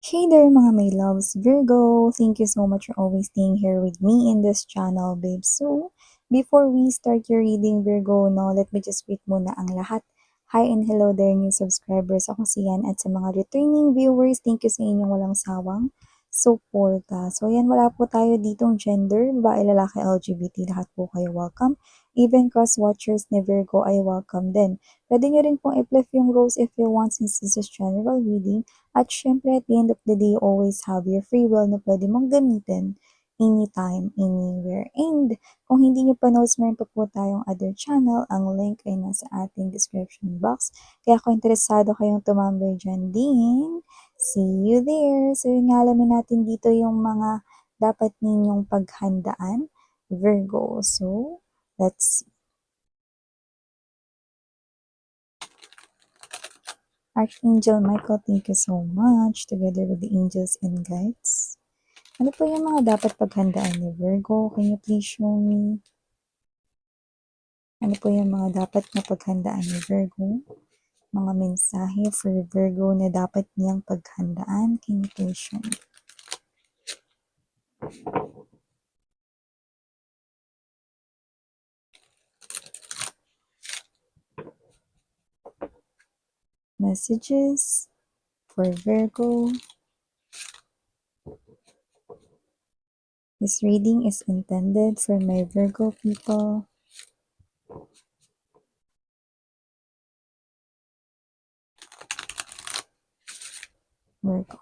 Hey there mga my loves, Virgo! Thank you so much for always staying here with me in this channel, babe. So, before we start your reading, Virgo, no, let me just greet muna ang lahat. Hi and hello there, new subscribers. Ako si Yan at sa mga returning viewers, thank you sa inyong walang sawang suporta. So, yan, wala po tayo ditong gender, babae, lalaki, LGBT, lahat po kayo welcome. Even cross-watchers ni Virgo ay welcome din. Pwede nyo rin pong i-flip yung rose if you want since this is general reading. At syempre, at the end of the day, you always have your free will na pwede mong gamitin anytime, anywhere. And kung hindi nyo pa knows, meron pa po tayong other channel. Ang link ay nasa ating description box. Kaya kung interesado kayong tumambay dyan din, see you there. So yun nga, alamin natin dito yung mga dapat ninyong paghandaan, Virgo. So, let's see. Archangel Michael, thank you so much, together with the angels and guides. Ano po yung mga dapat paghandaan ni Virgo? Can you please show me? Ano po yung mga dapat na paghandaan ni Virgo? Mga mensahe for Virgo na dapat niyang paghandaan. Can you please show me? Messages for Virgo. This reading is intended for my Virgo people. Virgo.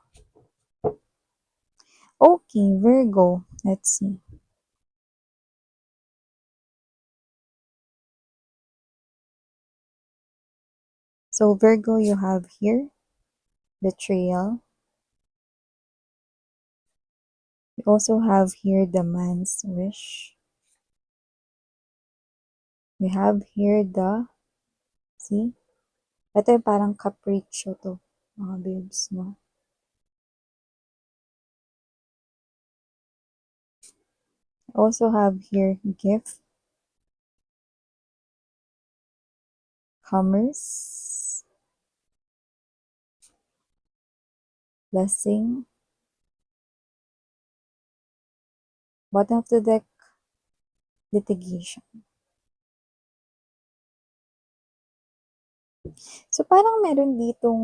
Okay, Virgo. Let's see. So Virgo, you have here betrayal. You also have here the man's wish. We have here the, see? Ito yung parang capriccio to, mga babes, no? Also have here gift, commerce, blessing. Bottom of the deck, litigation. So parang meron ditong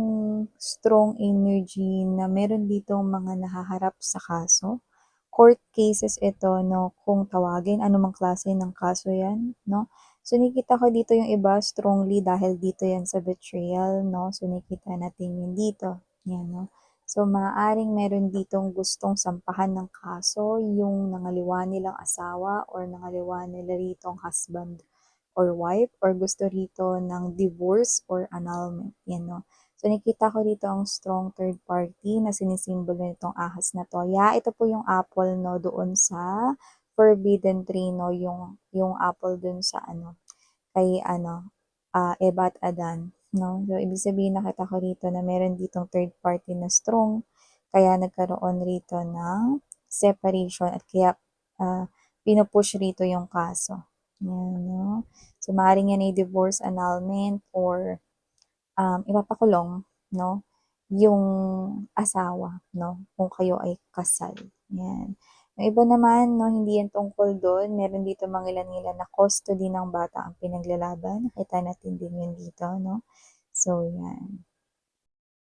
strong energy na meron ditong mga nahaharap sa kaso. Court cases ito, no, kung tawagin, anumang klase ng kaso yan, no. So nakikita ko dito yung iba strongly dahil dito yan sa betrayal, no. So nakikita natin yun dito, yan, no. So maaaring meron ditong gustong sampahan ng kaso yung nangaliwa nilang asawa or nangaliwa nila ritong husband or wife or gusto rito ng divorce or annulment, yan, no. So, nakita ko dito ang strong third party na sinisimbolo nitong ahas na to. Yeah, ito po yung apple, no, doon sa forbidden tree, no, yung apple doon sa, ano, kay, ano, Eva at Adan, no. So, ibig sabihin, nakita ko rito na meron ditong third party na strong, kaya nagkaroon rito ng separation at kaya pinupush rito yung kaso. Yan, no. So, maaaring yan ay divorce annulment or ipapakulong, no, yung asawa, no, kung kayo ay kasal. Yan. Yung iba naman, no, hindi yan tungkol doon. Meron dito mga ilan-ilan na custody ng bata ang pinaglalaban. Nakita natin din yun dito, no. So, yan.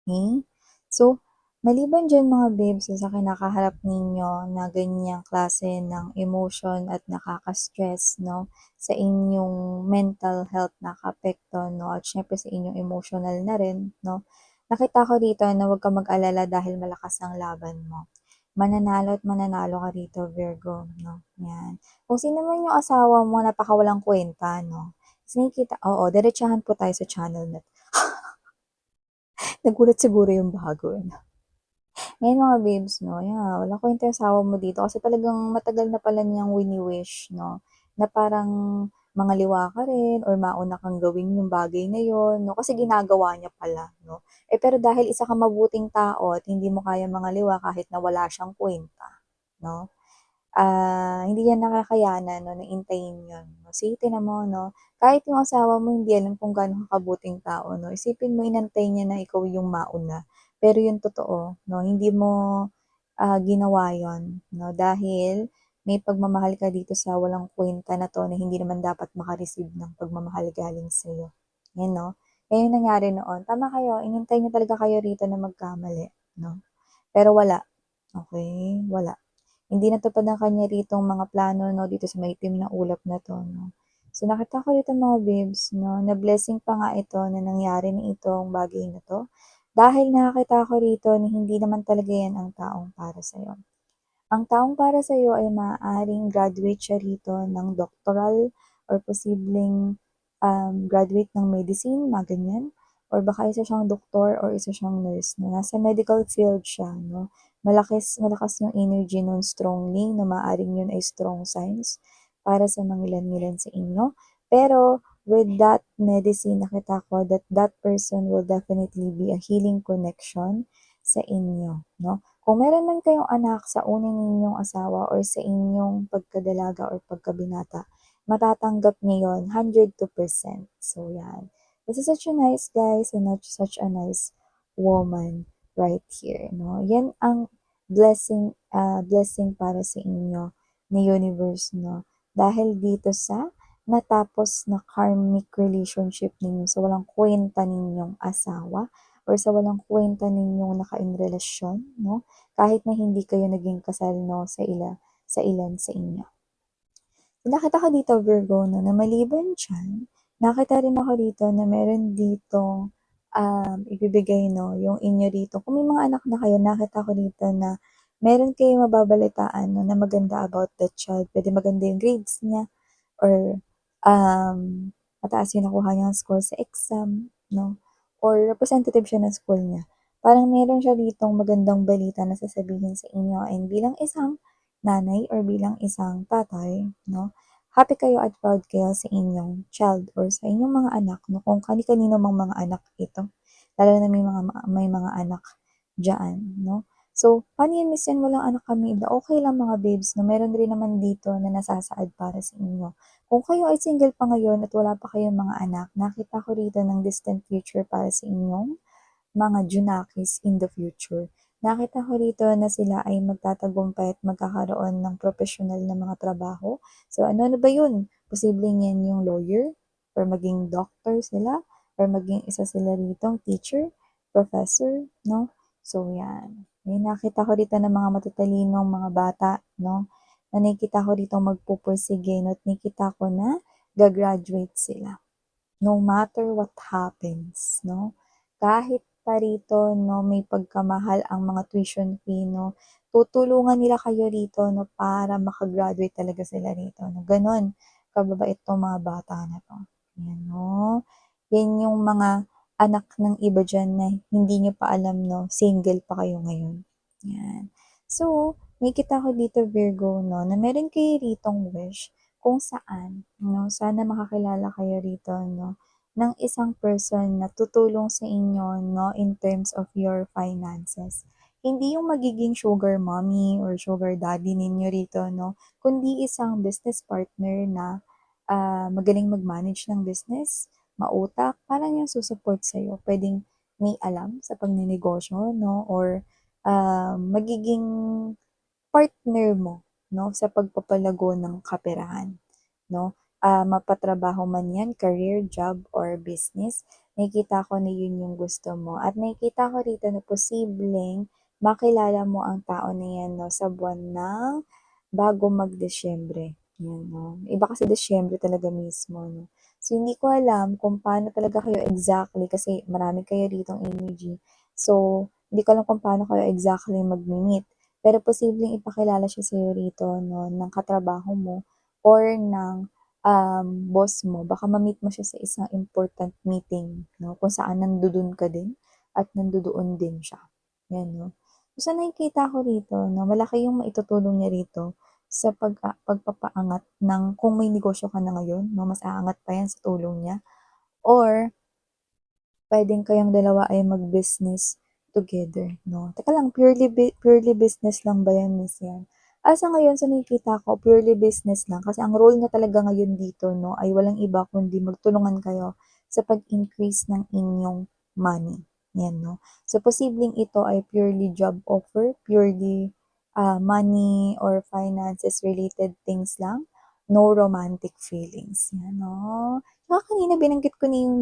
Okay? So, maliban dyan mga babes sa kinakaharap ninyo na ganyang klase ng emotion at nakaka-stress, no, sa inyong mental health nakapekto, no, at syempre sa inyong emotional na rin, no, nakita ko rito na huwag ka mag-alala dahil malakas ang laban mo. Mananalo at mananalo ka rito, Virgo, no, yan. Kung sino man yung asawa mo, napakawalang kwenta, no, sinikita, oo, diretsahan po tayo sa channel na nagulat siguro yung bago, eh. Ngayon mga babes, no, yeah, wala kwenta yung asawa mo dito kasi talagang matagal na pala niyang wini-wish, no, na parang mangaliwa ka rin or mauna kang gawin yung bagay na yun, no, kasi ginagawa niya pala, no. Eh, pero dahil isa kang mabuting tao at hindi mo kaya mangaliwa kahit na wala siyang kwenta, no, hindi yan nakakayanan, no, na intayin yun. No? See, tinan mo, no, kahit yung asawa mo hindi alam kung gaano ka kabuting tao, no, isipin mo inantay niya na ikaw yung mauna pero yung totoo 'no, hindi mo, ginawa yun 'no, dahil may pagmamahal ka dito sa walang kuwenta na 'to na hindi naman dapat maka-receive ng pagmamahal galing sa'yo, 'yan 'no. Yan yung nangyari noon, tama kayo, inintay niya talaga kayo rito na magkamali 'no, pero wala, okey, wala. Hindi natupad ang kanya ritong mga plano 'no, dito sa maitim na ulap na 'to 'no. So nakita ko rito mga babes 'no, na blessing pa nga ito na nangyari na itong bagay na 'to, dahil nakakita ko rito na hindi naman talaga 'yan ang taong para sa'yo. Ang taong para sa'yo ay maaaring graduate siya rito ng doctoral or posibleng, graduate ng medicine, mga ganyan. Or baka isa siyang doktor or isa siyang nurse 'no, nasa medical field siya 'no. Malakas yung energy nun strongly na maaaring yun ay strong signs para sa mangilan-ngilan sa inyo. Pero with that medicine nakita ko that that person will definitely be a healing connection sa inyo 'no. Kung meron man kayong anak sa una ninyong asawa or sa inyong pagkadalaga or pagkabinata, matatanggap niya yun 102%. So yan. This is such a nice guy and not such a nice woman right here, no? Yan ang blessing para sa inyo ni universe, no? Dahil dito sa natapos na karmic relationship ninyo sa walang kuwenta ninyong asawa or sa walang kuwenta ninyong nakaing relasyon, no? Kahit na hindi kayo naging kasal, no, sa ilan sa inyo. Nakita ko dito Virgo 'no, na maliban diyan, nakita rin ako dito na meron ditong, ibibigay 'no, yung inyo dito kung may mga anak na kayo nakita ko dito na meron kayong mababalitaan 'no, na maganda about that child. Puwede maganda yung grades niya or, mataas yung nakuha niyang score sa exam 'no, or representative siya ng school niya. Parang meron siya ditong magandang balita na sasabihin sa inyo and bilang isang nanay or bilang isang tatay 'no, happy kayo at proud kayo sa inyong child or sa inyong mga anak 'no, kung kani-kanino mang mga anak ito, lalo na may mga anak diyaan 'no. So, paano yan, "Miss yan walang anak kami." Okay lang mga babes 'no, meron rin naman dito na nasasaad para sa inyo. Kung kayo ay single pa ngayon at wala pa kayong mga anak, nakita ko rito ng distant future para sa inyong mga Junakis in the future. Nakita ko rito na sila ay magtatagumpay at magkakaroon ng propesyonal na mga trabaho. So ano ba yun? Posibleng yan yung lawyer or maging doctor sila or maging isa sila ritong teacher, professor, no? So yan. May nakita ko rito ng mga matatalinong mga bata, no? Na nakita ko rito magpupursige no? At nakita ko na gagraduate sila no matter what happens, no? Kahit pa rito 'no, may pagkamahal ang mga tuition fee 'no, tutulungan nila kayo rito 'no, para maka-graduate talaga sila rito 'no, gano'n kababait 'tong mga bata na 'to, 'yan 'no. 'Yan yung mga anak ng iba diyan na hindi niyo pa alam 'no, single pa kayo ngayon, 'yan. So, nakikita ko dito Virgo 'no, na meron kayo ritong wish kung saan 'no, sana makakilala kayo rito 'no, ng isang person na tutulong sa inyo 'no, in terms of your finances. Hindi yung magiging sugar mommy or sugar daddy ninyo rito 'no, kundi isang business partner na, magaling mag-manage ng business, mautak, parang yung su-support sa'yo. Puwedeng may alam sa pagnenegosyo 'no, or, magiging partner mo 'no, sa pagpapalago ng kaperahan 'no. Mapatrabaho man 'yan, career, job, or business, nakikita ko na 'yun yung gusto mo at nakikita ko rito na posibleng makilala mo ang tao na 'yan 'no, sa buwan ng bago mag-Disyembre, 'yan 'no. Iba kasi Disyembre talaga mismo 'no. So, hindi ko alam kung paano talaga kayo exactly kasi marami kayo ditong energy. So, hindi ko alam kung paano kayo exactly magme-meet. Pero posibleng ipakilala siya sa'yo rito 'no, ng katrabaho mo or ng, boss mo. Baka ma-meet mo siya sa isang important meeting 'no, kung saan nandodo'n ka din at nandodoon din siya, 'yan 'no. So, sa nakikita ko rito 'no, malaki yung maitutulong niya rito sa pagpapaangat ng kung may negosyo ka na ngayon 'no, mas aangat pa 'yan sa tulong niya or puwedeng kayong dalawa ay mag-business together 'no. Teka lang, purely business lang ba 'yan, miss 'yan? Sa ngayon sa nakikita ko purely business lang kasi ang role niya talaga ngayon dito 'no, ay walang iba kundi magtulungan kayo sa pag-increase ng inyong money. yan 'no. So, posibleng ito ay purely job offer, purely, money or finances related things lang, no romantic feelings, yan 'no. Tsaka kanina binanggit ko na yung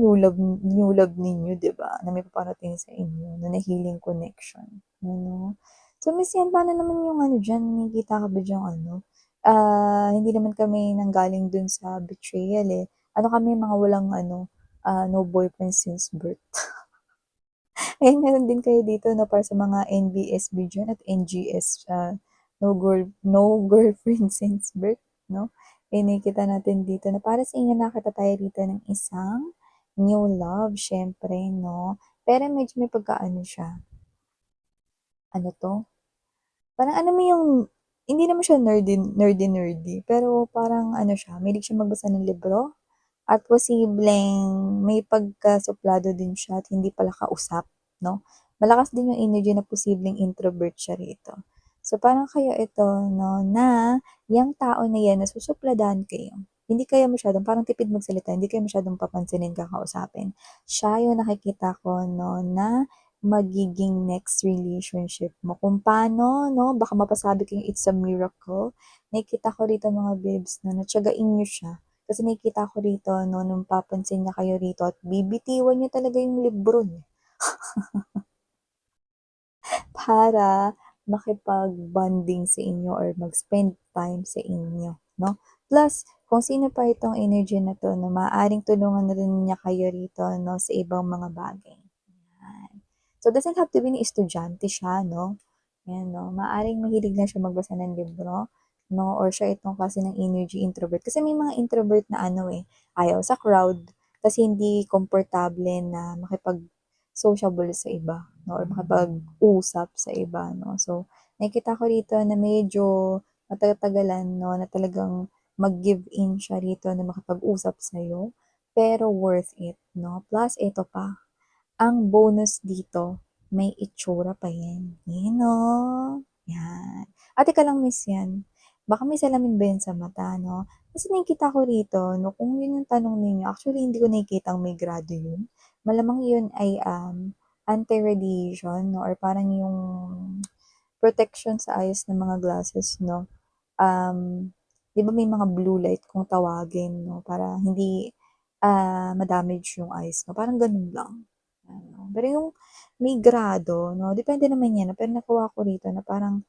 new love ninyo 'di ba, na may paparating sa inyo na healing connection, ano. So, Miss yan paano naman yung ano diyan, may kita ka ba diyang ano, hindi naman kami nanggaling dun sa betrayal, eh. Ano kami mga walang ano, no boyfriend since birth. Ayan, meron din kayo dito 'no, para sa mga NBSB diyan at NGS, no girlfriend since birth 'no. Eh, nakikita natin dito na para sa inyo nakakita tayo dito ng isang new love siyempre 'no. Pero medyo may pagka-ano siya, ano 'to, parang alam mo yung hindi naman siya nerdy-nerdy, pero parang ano siya, mahilig siya magbasa ng libro. At posibleng may pagkasuplado din siya at hindi pala kausap 'no. Malakas din yung energy na posibleng introvert siya rito. So, parang kayo ito 'no, na yang tao na yan nasusupladahan kayo. Hindi kayo masyadong parang tipid magsalita, hindi kayo masyadong papansinin, kakausapin. Siya yung nakikita ko 'no, na magiging next relationship mo. Kung paano 'no, baka mapasabi kayong it's a miracle. Nakikita ko rito mga babes 'no, na tiyagain niyo siya. Kasi nakikita ko rito 'no, nung papansin niya kayo rito at bibitiwan niya talaga yung libro niya para makipag-bonding sa inyo or mag-spend time sa inyo 'no. Plus, kung sino pa itong energy na 'to 'no, maaaring tulungan na rin niya kayo rito 'no, sa ibang mga bagay, yan. So, doesn't have to be na estudyante siya 'no, yan 'no. Maaaring mahilig lang siya magbasa ng libro 'no, or siya itong klase ng energy introvert. Kasi may mga introvert na ano, eh, ayaw sa crowd, kasi hindi komportable na makipag-sociable sa iba 'no, or makipag-usap sa iba 'no. So, nakikita ko rito na medyo matatagalan 'no, na talagang mag-give in siya rito na makipag-usap sa'yo, pero worth it 'no. Plus eto pa, ang bonus dito, may itsura pa 'yan. 'Yan oh, 'yan. Ah, teka lang Miss 'yan, baka may salamin ba 'yan sa mata 'no? Kasi nakikita ko rito 'no, kung 'yun yung tanong ninyo, actually hindi ko nakikitang may grado 'yun. Malamang 'yun ay, anti-radiation 'no, or parang yung protection sa eyes ng mga glasses 'no. 'Di ba may mga blue light kung tawagin 'no, para hindi, ma-damage yung eyes mo, parang gano'n lang, ano. Pero yung may grado 'no, depende naman 'yan, pero nakuha ko rito na parang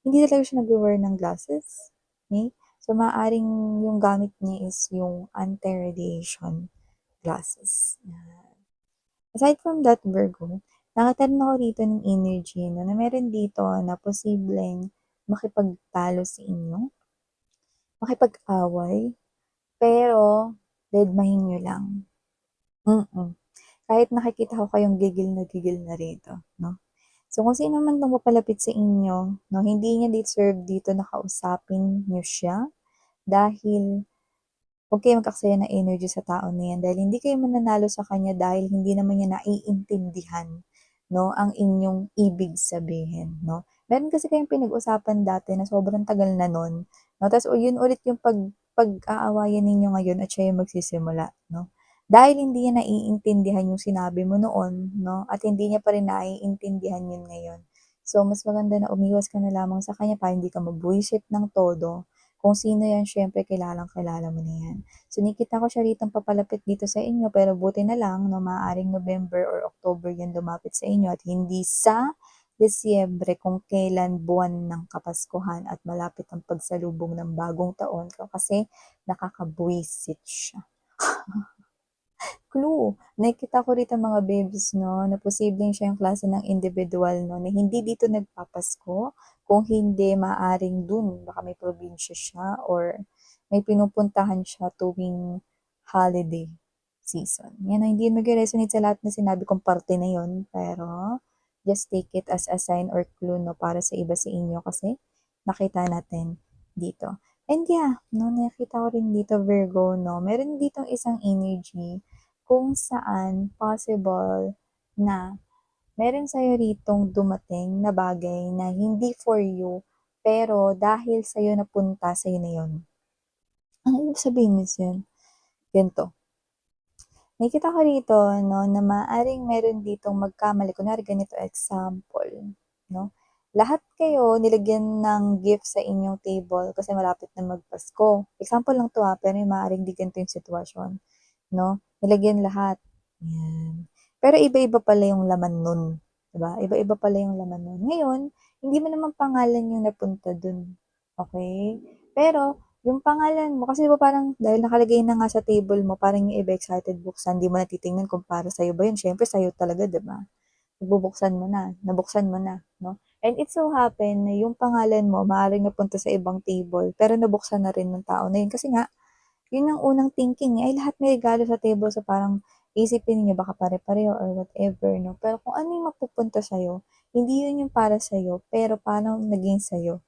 hindi talaga siya nagwe-wear ng glasses, okey. So, maaaring yung gamit niya is yung anti-radiation glasses, yan. Aside from that Virgo, nakakaroon ako rito ng energy 'no, na meron dito na posibleng makipagtalo sa inyo, makipag-away, pero dedmahin niyo lang, mm. Kahit nakikita ko kayong gigil na rito 'no. So, kung sino man 'tong papalapit sa inyo 'no, hindi niya deserve dito na kausapin niyo siya dahil huwag kayong mag-aksaya ng energy sa tao na 'yan dahil hindi kayo mananalo sa kanya dahil hindi naman niya naiintindihan 'no, ang inyong ibig sabihin 'no. Meron kasi kayong pinag-usapan dati na sobrang tagal na nun 'no, ta's yun ulit yung pag-aawayan ninyo ngayon at siya yung magsisimula 'no. Dahil hindi niya naiintindihan yung sinabi mo noon 'no, at hindi niya pa rin naiintindihan yun ngayon. So, mas maganda na umiwas ka na lamang sa kanya para hindi ka mabuwisit ng todo. Kung sino 'yan siyempre kilalang-kilala mo na 'yan. So, nakikita ko siya ritong papalapit dito sa inyo pero buti na lang 'no, maaaring November or October 'yan lumapit sa inyo at hindi sa Disyembre kung kailan buwan ng Kapaskuhan at malapit ang pagsalubong ng bagong taon kasi nakakabwisit siya. Clue, nakikita ko rito mga babes 'no, na posibleng siya yung klase ng individual 'no, na hindi dito nagpapasko, kung hindi maaaring dun baka may probinsya siya or may pinupuntahan siya tuwing holiday season. 'Yan, hindi magre-resonate sa lahat na sinabi kong parte na yun, pero just take it as a sign or clue 'no, para sa iba sa inyo kasi nakita natin dito. And yeah, 'no, nakita ko rin dito Virgo 'no, meron ditong isang energy kung saan possible na meron sa'yo ritong dumating na bagay na hindi for you, pero dahil sa'yo napunta, sa'yo na yun. Ano ibig sabihin niyan? Ganito, Nakikita ko rito 'no, na maaaring meron ditong magkamali. Kunwari ganito example 'no, lahat kayo nilagyan ng gift sa inyong table kasi malapit na magpasko. Example lang 'to, pero maaaring di ganito yung sitwasyon 'no, nilagyan lahat, 'yan. Pero iba-iba pala yung laman nun, 'di ba? Iba-iba pala yung laman nun. Ngayon, hindi mo naman pangalan yung napunta dun, okey? Pero yung pangalan mo kasi 'di ba parang dahil nakalagay na nga sa table mo parang yung iba excited buksan, 'di mo na titingnan kung para sa'yo ba yun, siyempre sa'yo talaga 'di ba? Bubuksan mo na, nabuksan mo na 'no? And it so happen na yung pangalan mo maaaring napunta sa ibang table pero nabuksan na rin nung tao na yun kasi nga yun ang unang thinking niya, ay lahat may regalo sa table so parang iisipin niya baka pare-pareho or whatever 'no. Pero kung ano yung mapupunta sa'yo, hindi yun yung para sa'yo pero paano naging sa'yo.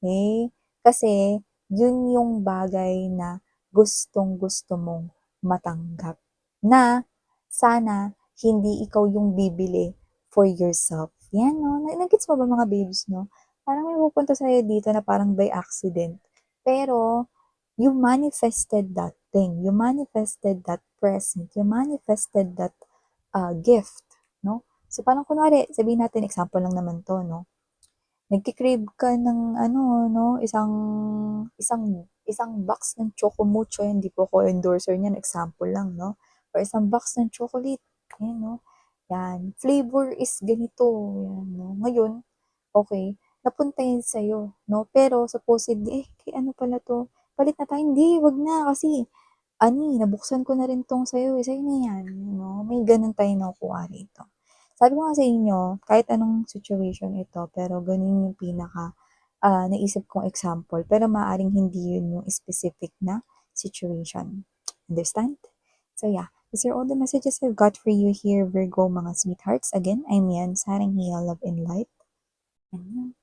Okay, kasi yun yung bagay na gustong-gusto mong matanggap, na sana hindi ikaw yung bibili for yourself. 'Yan 'no, na-gets mo ba mga babes 'no? Parang may pupunta sa'yo dito na parang by accident, pero you manifested that thing, you manifested that present, you manifested that, gift 'no. So parang kunwari sabihin natin example lang naman 'to 'no, nagke-crave ka ng ano 'no, isang isang isang box ng Choco Mucho, hindi po ako endorser niyan, example lang 'no, or isang box ng chocolate, ayan 'no, 'yan, flavor is ganito, 'yan 'no. Ngayon, okey, napunta 'yan sa'yo 'no, pero supposedly, "Eh, kay ano pala 'to, palit na tayo." "Hindi, 'wag na kasi ani, nabuksan ko na rin 'tong sa'yo, sa'yo na 'yan." 'No, may gano'n tayong nakukuha rito. Sabi ko nga sa inyo, kahit anong situation ito, pero gano'n yung pinaka, naisip kong example, pero maaaring hindi yun yung specific na situation. Understand? So yeah, these are all the messages I've got for you here, Virgo mga sweethearts. Again, I'm Yan, Sarang Heal, Love and Light. And